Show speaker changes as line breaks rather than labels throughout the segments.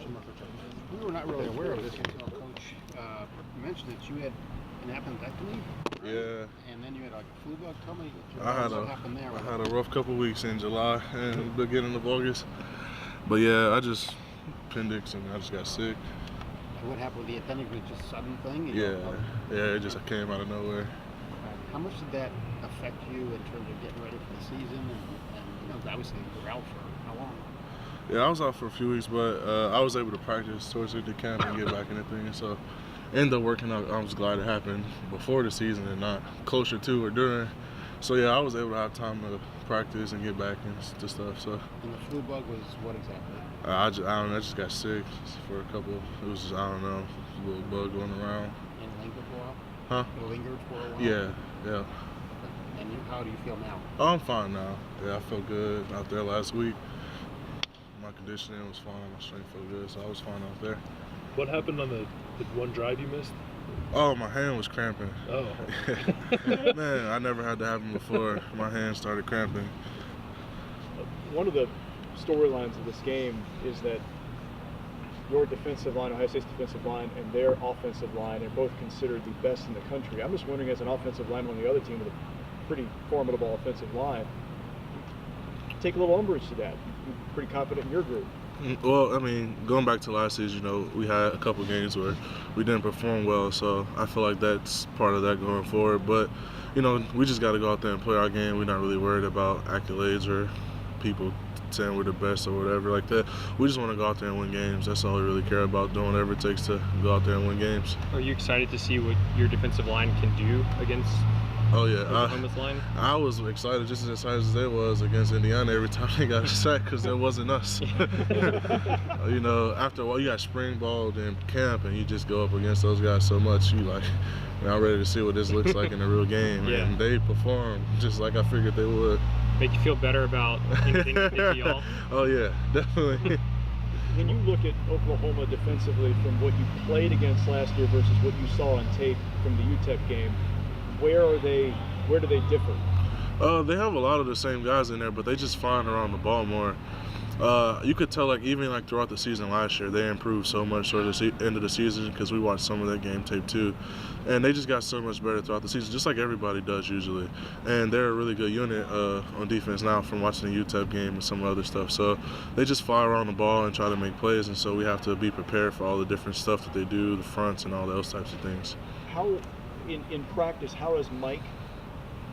Jamarco Jones.
We were not really aware of this until Coach mentioned that you had an appendectomy. Right?
Yeah.
And then you had like a flu bug. Tell me what happened there.
I had a rough couple weeks in July and beginning of August. But yeah, I just appendix and I just got sick.
And what happened with the appendix? Was it just a sudden thing?
Yeah, it just came out of nowhere.
How much did that affect you in terms of getting ready for the season? And obviously you were out for how long?
Yeah, I was out for a few weeks, but I was able to practice towards the end of camp and get back in the thing. So, ended up working out. I was glad it happened before the season and not closer to or during. So yeah, I was able to have time to practice and get back into stuff. So.
And the flu bug was what exactly?
I don't know. I just got sick for a couple. It was just, I don't know, a little bug going around.
And it lingered for a while?
Huh?
It lingered for a while?
Yeah.
And how do you feel now?
Oh, I'm fine now. Yeah, I felt good out there last week. My conditioning was fine. My strength felt good, so I was fine out there.
What happened on the one drive you missed?
Oh, my hand was cramping.
Oh.
Man, I never had that happen before. My hand started cramping.
One of the storylines of this game is that your defensive line, Ohio State's defensive line, and their offensive line are both considered the best in the country. I'm just wondering, as an offensive lineman on the other team with a pretty formidable offensive line, take a little umbrage to that. You're pretty confident in your group.
Well, I mean, going back to last season, we had a couple games where we didn't perform well, so I feel like that's part of that going forward. But, we just got to go out there and play our game. We're not really worried about accolades or people saying we're the best or whatever like that. We just want to go out there and win games. That's all we really care about, doing whatever it takes to go out there and win games.
Are you excited to see what your defensive line can do against Oklahoma's line?
I was excited, just as excited as they was against Indiana every time they got a sack, because it wasn't us. After a while, you got spring ball in camp, and you just go up against those guys so much, you like, I'm ready to see what this looks like in a real game.
Yeah.
And they performed just like I figured they would.
Make you feel better about anything you did to y'all?
Oh yeah, definitely.
When you look at Oklahoma defensively from what you played against last year versus what you saw on tape from the UTEP game, where do they differ?
They have a lot of the same guys in there, but they just find around the ball more. You could tell, even throughout the season last year, they improved so much toward the end of the season, because we watched some of that game tape too, and they just got so much better throughout the season, just like everybody does usually. And they're a really good unit on defense now from watching the UTEP game and some other stuff. So they just fly around the ball and try to make plays, and so we have to be prepared for all the different stuff that they do, the fronts and all those types of things.
How, in practice, how has Mike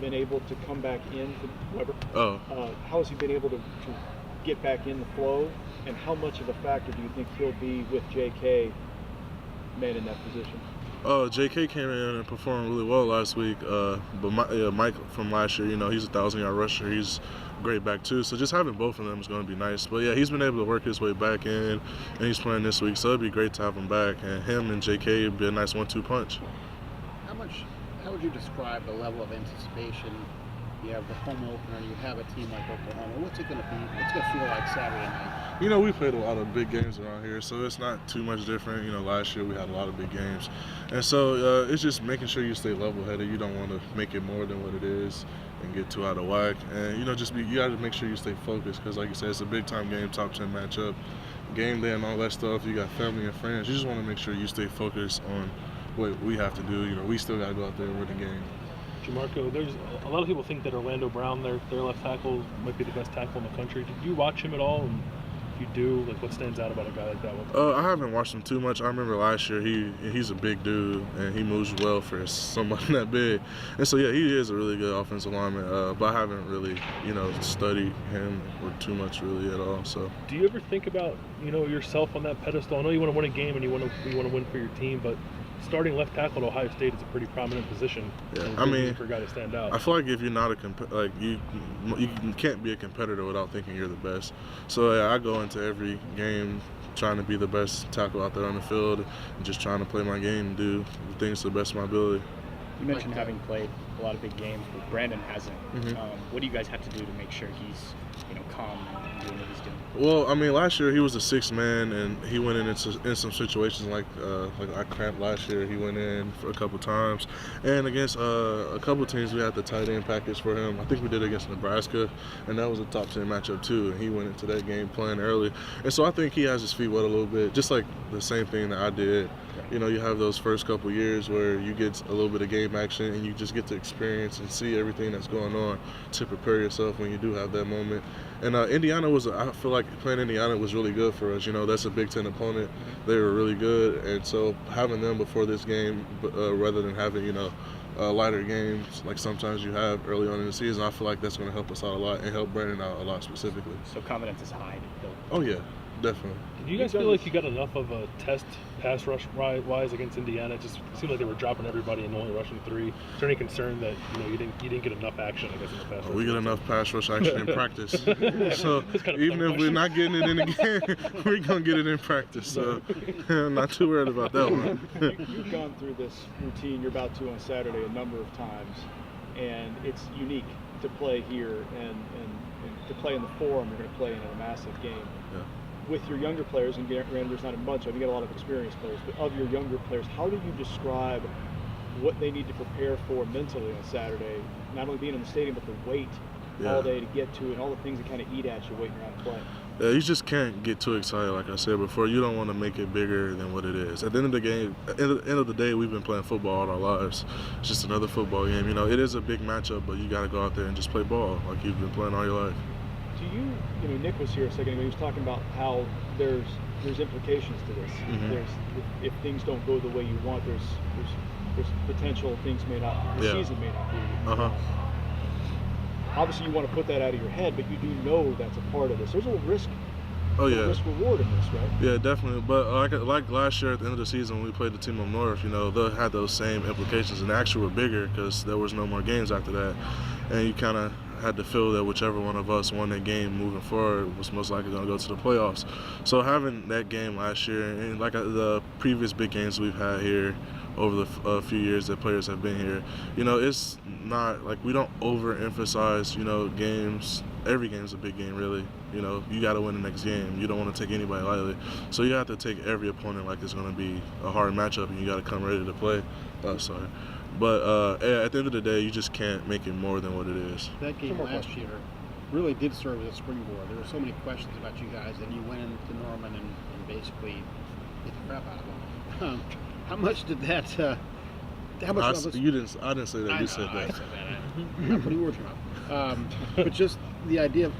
been able to come back in for Weber? How has he been able to get back in the flow, and how much of a factor do you think he'll be with JK man in that position?
JK came in and performed really well last week, but Mike from last year, he's a 1,000-yard rusher. He's great back too, so just having both of them is going to be nice. But yeah, he's been able to work his way back in, and he's playing this week, so it'd be great to have him back, and him and JK would be a nice 1-2 punch.
How would you describe the level of anticipation? You have the home opener, you have a team like Oklahoma. What's it going to be? What's it going to feel like Saturday night?
We played a lot of big games around here, so it's not too much different. Last year we had a lot of big games. And so it's just making sure you stay level-headed. You don't want to make it more than what it is and get too out of whack. And, you got to make sure you stay focused, because, like you said, it's a big-time game, top 10 matchup, game day and all that stuff. You got family and friends. You just want to make sure you stay focused on what we have to do. We still got to go out there and win the game.
Jamarco, there's a lot of people think that Orlando Brown, their left tackle, might be the best tackle in the country. Did you watch him at all? And if you do, what stands out about a guy like that one?
I haven't watched him too much. I remember last year he's a big dude, and he moves well for somebody that big. And so yeah, he is a really good offensive lineman. But I haven't really studied him or too much really at all. So
do you ever think about yourself on that pedestal? I know you want to win a game and you want to win for your team, but starting left tackle at Ohio State is a pretty prominent position.
Yeah,
for a guy to stand out.
I feel like if you're not you can't be a competitor without thinking you're the best. So yeah, I go into every game trying to be the best tackle out there on the field and just trying to play my game and do things to the best of my ability.
You mentioned
Like,
having played a lot of big games, but Brandon hasn't.
Mhm.
What do you guys have to do to make sure he's, calm and doing what he's doing?
Well, I mean, last year he was a sixth man, and he went in some situations like I cramped last year. He went in for a couple times, and against a couple teams we had the tight end package for him. I think we did against Nebraska, and that was a top 10 matchup too. And he went into that game playing early, and so I think he has his feet wet a little bit, just like the same thing that I did. You know, you have those first couple years where you get a little bit of game action and you just get to experience and see everything that's going on to prepare yourself when you do have that moment. And Indiana I feel like playing Indiana was really good for us. You know, that's a Big Ten opponent. They were really good. And so having them before this game, rather than having, lighter games like sometimes you have early on in the season, I feel like that's going to help us out a lot and help Brandon out a lot specifically.
So confidence is high.
Oh, yeah, definitely.
Do you guys feel like you got enough of a test pass rush wise against Indiana? It just seemed like they were dropping everybody and only rushing 3. Is there any concern that you didn't get enough action, I guess, in the pass rush?
We get enough pass rush action in practice. So
kind of
even if we're not getting it in the game, we're gonna get it in practice. So I'm not too worried about that one.
You've gone through this routine you're about to on Saturday a number of times, and it's unique to play here and to play in the Forum. You're going to play in a massive game.
Yeah.
With your younger players, and granted there's not a bunch of you, got a lot of experienced players, but of your younger players, how do you describe what they need to prepare for mentally on Saturday? Not only being in the stadium, but the wait all day to get to, and all the things that kind of eat at you waiting around to play.
Yeah, you just can't get too excited, like I said before. You don't want to make it bigger than what it is. At the end of the game, at the end of the day, we've been playing football all our lives. It's just another football game. You know, it is a big matchup, but you got to go out there and just play ball like you've been playing all your life.
Do you Nick was here a second ago. He was talking about how there's implications to this.
Mhm.
If things don't go the way you want, there's potential things the season may not be. Obviously, you want to put that out of your head, but you do know that's a part of this. There's a little risk.
Oh yeah.
Risk reward in this, right?
Yeah, definitely. But like last year at the end of the season when we played the team up north, they had those same implications, and actually were bigger because there was no more games after that, and you kind of had to feel that whichever one of us won that game moving forward was most likely going to go to the playoffs. So having that game last year and like the previous big games we've had here over the few years that players have been here, it's not like we don't overemphasize, games. Every game's a big game, really. You got to win the next game. You don't want to take anybody lightly. So you have to take every opponent like it's going to be a hard matchup, and you got to come ready to play. But at the end of the day, you just can't make it more than what it is.
That game last year really did serve as a springboard. There were so many questions about you guys, and you went into Norman and basically hit the crap out of them. How much did that? How much?
I didn't say that. You said that.
I said that. I'm not putting words in your mouth. But just the idea of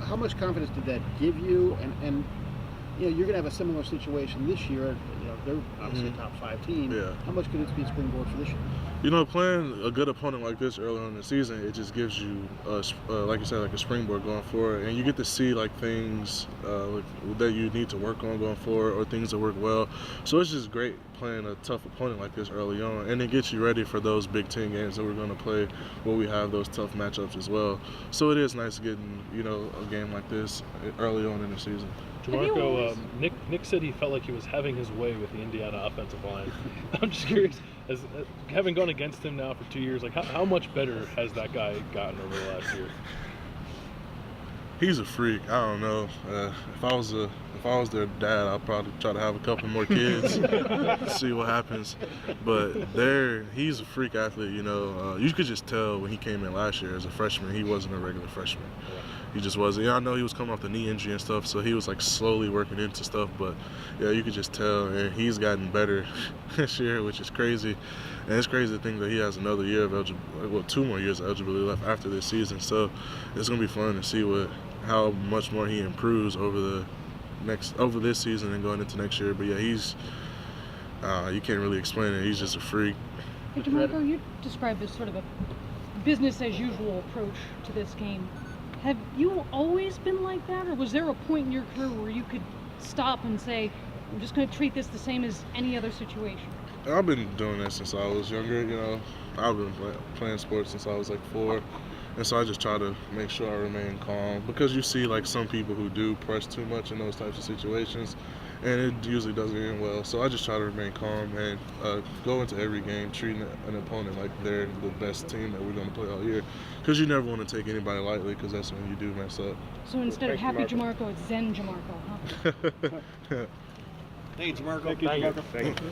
how much confidence did that give you? And you're going to have a similar situation this year. They're obviously a top 5 team.
Yeah.
How much could it be a springboard for this year?
Playing a good opponent like this early on in the season, it just gives you, like you said, like a springboard going forward, and you get to see like things that you need to work on going forward, or things that work well. So it's just great playing a tough opponent like this early on, and it gets you ready for those Big Ten games that we're going to play, where we have those tough matchups as well. So it is nice getting a game like this early on in the season.
Jamarco, Nick said he felt like he was having his way with the Indiana offensive line. I'm just curious, having gone against him now for 2 years, like how much better has that guy gotten over the last year?
He's a freak. I don't know. If I was their dad, I'd probably try to have a couple more kids, see what happens. But he's a freak athlete. You could just tell when he came in last year as a freshman, he wasn't a regular freshman. He just wasn't. I know he was coming off the knee injury and stuff, so he was like slowly working into stuff. But yeah, you could just tell, and he's gotten better this year, which is crazy. And it's crazy to think that he has another year of 2 more years of eligibility left after this season. So it's gonna be fun to see how much more he improves over this season and going into next year. But yeah, he's you can't really explain it. He's just a freak.
Hey, Jamarco, you described as sort of a business as usual approach to this game. Have you always been like that, or was there a point in your career where you could stop and say, I'm just going to treat this the same as any other situation?
I've been doing that since I was younger. I've been playing sports since I was like 4. And so I just try to make sure I remain calm, because you see like some people who do press too much in those types of situations, and it usually doesn't end well. So I just try to remain calm and go into every game treating an opponent like they're the best team that we're going to play all year, because you never want to take anybody lightly, because that's when you do mess up.
So instead of
Thank you,
Happy Jamarco, it's Zen Jamarco, huh?
Thank you, Jamarco.
Thank you, Jamarco. Thank you.